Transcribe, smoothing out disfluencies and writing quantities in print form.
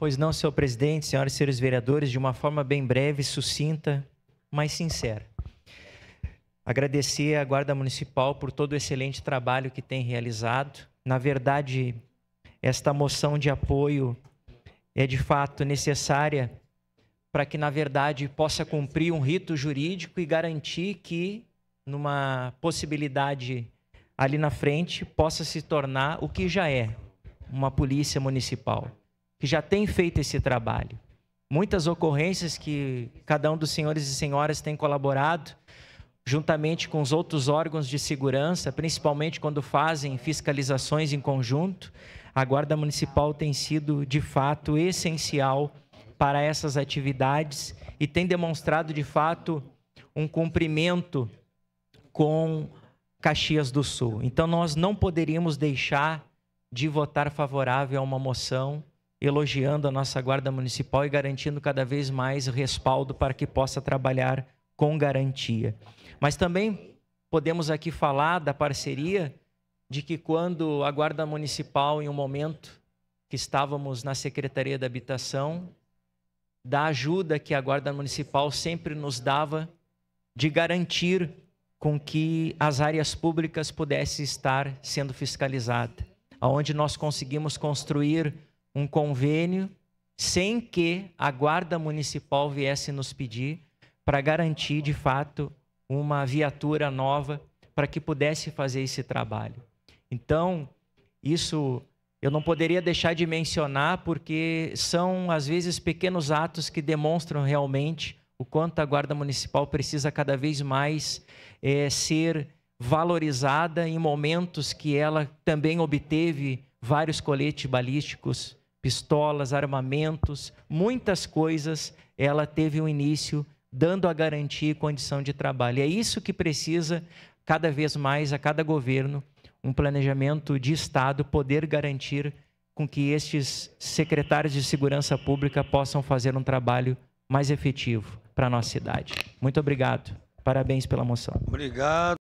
Pois não, senhor presidente, senhoras e senhores vereadores, de uma forma bem breve, sucinta, mas sincera. Agradecer à Guarda Municipal por todo o excelente trabalho que tem realizado. Na verdade, esta moção de apoio é de fato necessária para que, na verdade, possa cumprir um rito jurídico e garantir que, numa possibilidade ali na frente, possa se tornar o que já é, uma polícia municipal, que já tem feito esse trabalho. Muitas ocorrências que cada um dos senhores e senhoras tem colaborado, juntamente com os outros órgãos de segurança, principalmente quando fazem fiscalizações em conjunto, a Guarda Municipal tem sido, de fato, essencial para essas atividades e tem demonstrado, de fato, um cumprimento com Caxias do Sul. Então, nós não poderíamos deixar de votar favorável a uma moção elogiando a nossa Guarda Municipal e garantindo cada vez mais respaldo para que possa trabalhar com garantia. Mas também podemos aqui falar da parceria de que quando a Guarda Municipal, em um momento que estávamos na Secretaria da Habitação, da ajuda que a Guarda Municipal sempre nos dava de garantir com que as áreas públicas pudessem estar sendo fiscalizadas, onde nós conseguimos construir um convênio sem que a Guarda Municipal viesse nos pedir para garantir, de fato, uma viatura nova para que pudesse fazer esse trabalho. Então, isso eu não poderia deixar de mencionar porque são, às vezes, pequenos atos que demonstram realmente o quanto a Guarda Municipal precisa cada vez mais ser valorizada em momentos que ela também obteve vários coletes balísticos, pistolas, armamentos, muitas coisas, ela teve um início dando a garantia e condição de trabalho. E é isso que precisa, cada vez mais, a cada governo, um planejamento de Estado poder garantir com que estes secretários de segurança pública possam fazer um trabalho mais efetivo para a nossa cidade. Muito obrigado. Parabéns pela moção. Obrigado.